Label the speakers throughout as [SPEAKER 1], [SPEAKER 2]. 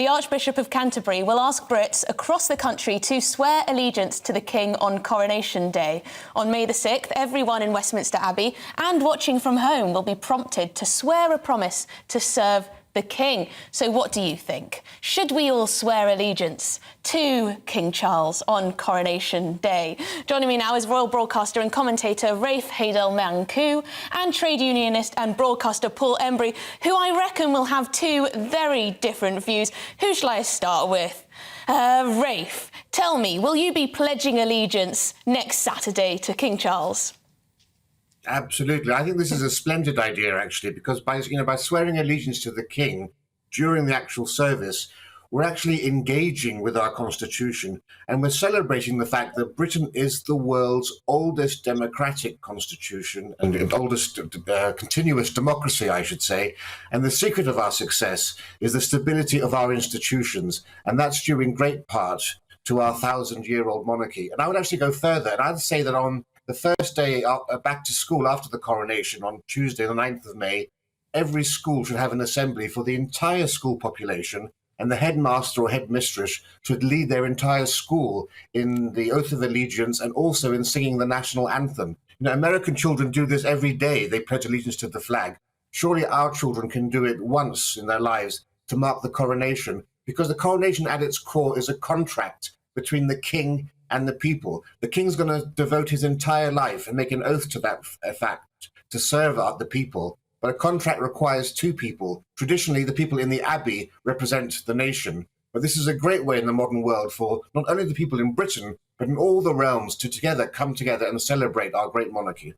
[SPEAKER 1] The Archbishop of Canterbury will ask Brits across the country to swear allegiance to the King on Coronation Day. On May the 6th, everyone in Westminster Abbey and watching from home will be prompted to swear a promise to serve the King. So what do you think? Should we all swear allegiance to King Charles on Coronation Day? Joining me now is royal broadcaster and commentator Rafe Heydel-Mankoo and trade unionist and broadcaster Paul Embery, who I reckon will have two very different views. Who shall I start with? Rafe, tell me, will you be pledging allegiance next Saturday to King Charles?
[SPEAKER 2] Absolutely. I think this is a splendid idea, actually, because by swearing allegiance to the King during the actual service, we're actually engaging with our constitution, and we're celebrating the fact that Britain is the world's oldest democratic constitution and oldest continuous democracy, I should say. And the secret of our success is the stability of our institutions, and that's due in great part to our 1,000-year-old monarchy. And I would actually go further, and I'd say that on the first day back to school after the coronation, on Tuesday, the 9th of May, every school should have an assembly for the entire school population, and the headmaster or headmistress should lead their entire school in the oath of allegiance and also in singing the national anthem. You know, American children do this every day. They pledge allegiance to the flag. Surely our children can do it once in their lives to mark the coronation, because the coronation at its core is a contract between the King and the people. The King's going to devote his entire life and make an oath to that fact to serve the people. But a contract requires two people. Traditionally, the people in the Abbey represent the nation. But this is a great way in the modern world for not only the people in Britain, but in all the realms to come together and celebrate our great monarchy.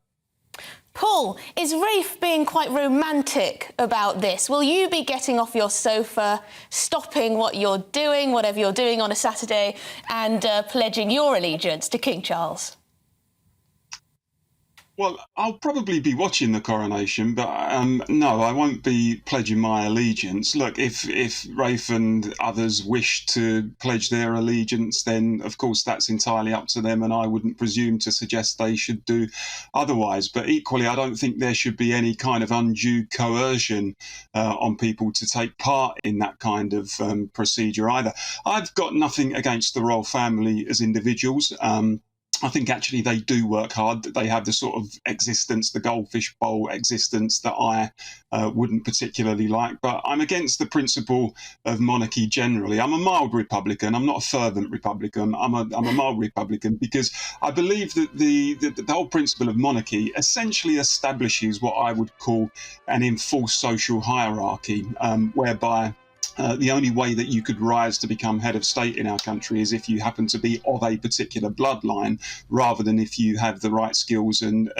[SPEAKER 1] Paul, is Rafe being quite romantic about this? Will you be getting off your sofa, stopping what you're doing, whatever you're doing on a Saturday, and pledging your allegiance to King Charles?
[SPEAKER 3] Well, I'll probably be watching the coronation, but no, I won't be pledging my allegiance. Look, if Rafe and others wish to pledge their allegiance, then of course that's entirely up to them, and I wouldn't presume to suggest they should do otherwise. But equally, I don't think there should be any kind of undue coercion on people to take part in that kind of procedure either. I've got nothing against the royal family as individuals. I think actually they do work hard. They have the sort of existence, the goldfish bowl existence that I wouldn't particularly like. But I'm against the principle of monarchy generally. I'm a mild Republican. I'm not a fervent Republican. I'm a mild Republican because I believe that the whole principle of monarchy essentially establishes what I would call an enforced social hierarchy, whereby the only way that you could rise to become head of state in our country is if you happen to be of a particular bloodline, rather than if you have the right skills and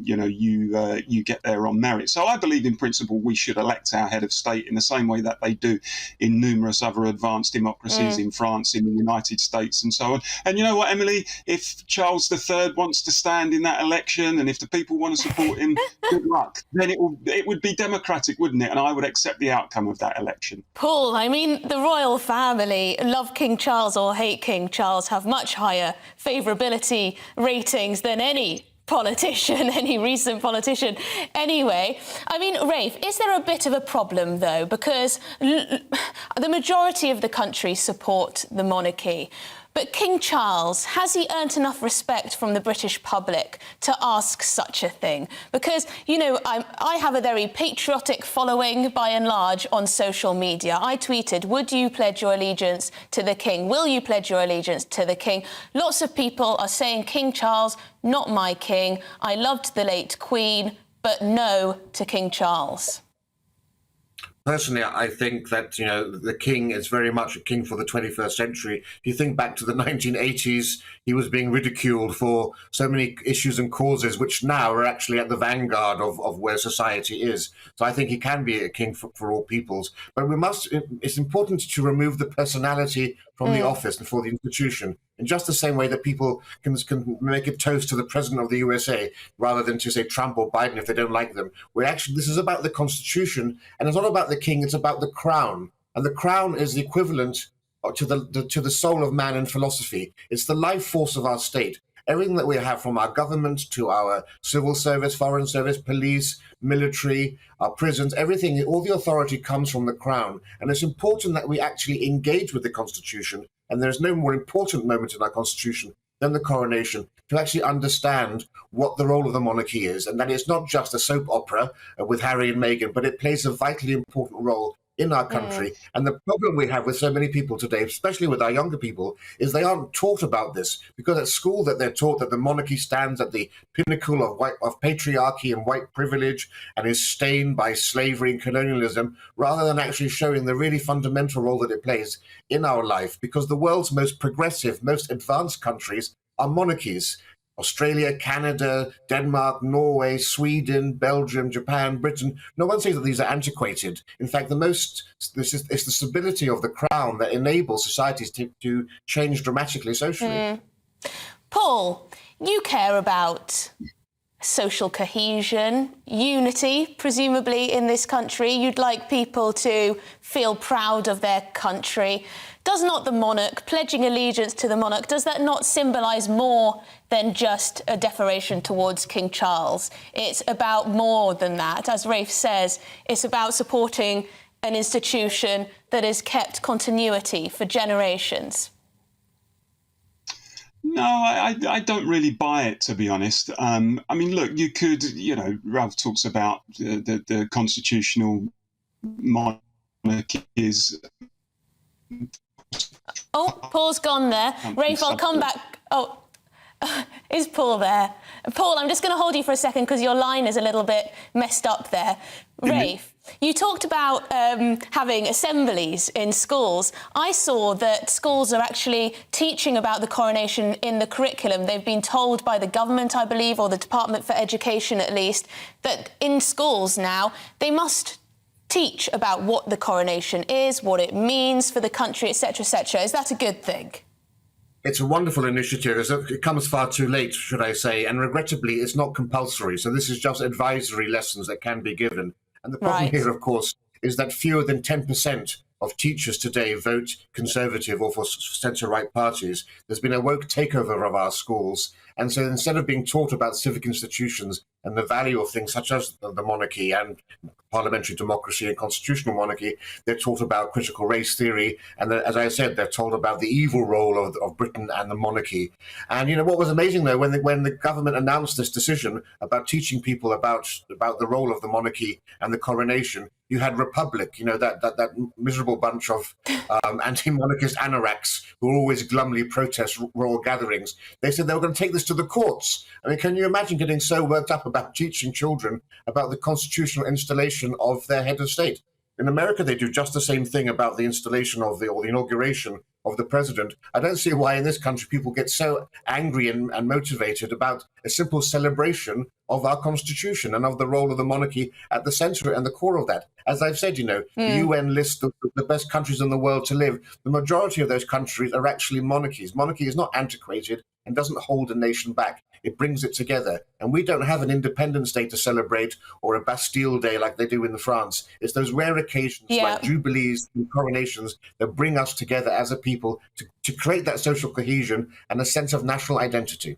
[SPEAKER 3] you get there on merit. So I believe in principle we should elect our head of state in the same way that they do in numerous other advanced democracies in France, in the United States, and so on. And you know what, Emily? If Charles III wants to stand in that election, and if the people want to support him, good luck. Then it would be democratic, wouldn't it? And I would accept the outcome of that election.
[SPEAKER 1] Paul, I mean, the royal family, love King Charles or hate King Charles, have much higher favourability ratings than any politician, any recent politician. Anyway, I mean, Rafe, is there a bit of a problem, though? Because the majority of the country support the monarchy. But King Charles, has he earned enough respect from the British public to ask such a thing? Because, you know, I have a very patriotic following, by and large, on social media. I tweeted, would you pledge your allegiance to the King? Will you pledge your allegiance to the King? Lots of people are saying, King Charles, not my king. I loved the late Queen, but no to King Charles.
[SPEAKER 2] Personally, I think that, you know, the King is very much a king for the 21st century. If you think back to the 1980s, he was being ridiculed for so many issues and causes which now are actually at the vanguard of where society is. So I think he can be a king for all peoples. But it's important to remove the personality from the office and for the institution, in just the same way that people can make a toast to the president of the USA rather than to say Trump or Biden if they don't like them. This is about the Constitution, and it's not about the King, it's about the crown. And the crown is the equivalent to the soul of man in philosophy. It's the life force of our state. Everything that we have, from our government to our civil service, foreign service, police, military, our prisons, everything, all the authority comes from the crown. And it's important that we actually engage with the Constitution. And there's no more important moment in our Constitution than the coronation, to actually understand what the role of the monarchy is, and that it's not just a soap opera with Harry and Meghan, but it plays a vitally important role in our country. And the problem we have with so many people today, especially with our younger people, is they aren't taught about this, because at school that they're taught that the monarchy stands at the pinnacle of patriarchy and white privilege and is stained by slavery and colonialism, rather than actually showing the really fundamental role that it plays in our life. Because the world's most progressive, most advanced countries are monarchies. Australia, Canada, Denmark, Norway, Sweden, Belgium, Japan, Britain. No one says that these are antiquated. In fact, it's the stability of the crown that enables societies to change dramatically socially.
[SPEAKER 1] Paul, you care about social cohesion, unity, presumably, in this country. You'd like people to feel proud of their country. Does not the monarch, pledging allegiance to the monarch, does that not symbolise more than just a deferation towards King Charles? It's about more than that. As Rafe says, it's about supporting an institution that has kept continuity for generations.
[SPEAKER 3] No, I don't really buy it, to be honest. I mean, look, you could, Ralph talks about the constitutional monarchies.
[SPEAKER 1] Oh, Paul's gone there. Rafe, I'll come back. Oh, is Paul there? Paul, I'm just going to hold you for a second because your line is a little bit messed up there. Rafe, you talked about having assemblies in schools. I saw that schools are actually teaching about the coronation in the curriculum. They've been told by the government, I believe, or the Department for Education at least, that in schools now they must teach about what the coronation is, what it means for the country, etc., etc. Is that a good thing?
[SPEAKER 2] It's a wonderful initiative. It comes far too late, should I say, and regrettably, it's not compulsory. So this is just advisory lessons that can be given. And the problem here, of course, is that fewer than 10% of teachers today vote Conservative or for centre-right parties. There's been a woke takeover of our schools. And so instead of being taught about civic institutions and the value of things such as the monarchy and parliamentary democracy and constitutional monarchy, they're taught about critical race theory. And as I said, they're told about the evil role of Britain and the monarchy. And, what was amazing, though, when the government announced this decision about teaching people about the role of the monarchy and the coronation, you had Republic, that miserable bunch of anti-monarchist anoraks who always glumly protest royal gatherings. They said they were going to take this to the courts. I mean, can you imagine getting so worked up about teaching children about the constitutional installation of their head of state? In America, they do just the same thing about the installation of the inauguration of the president. I don't see why in this country people get so angry and motivated about a simple celebration of our constitution and of the role of the monarchy at the center and the core of that. As I've said, the UN lists the best countries in the world to live. The majority of those countries are actually monarchies. Monarchy is not antiquated and doesn't hold a nation back. It brings it together. And we don't have an Independence Day to celebrate or a Bastille Day like they do in France. It's those rare occasions like jubilees and coronations that bring us together as a people to create that social cohesion and a sense of national identity.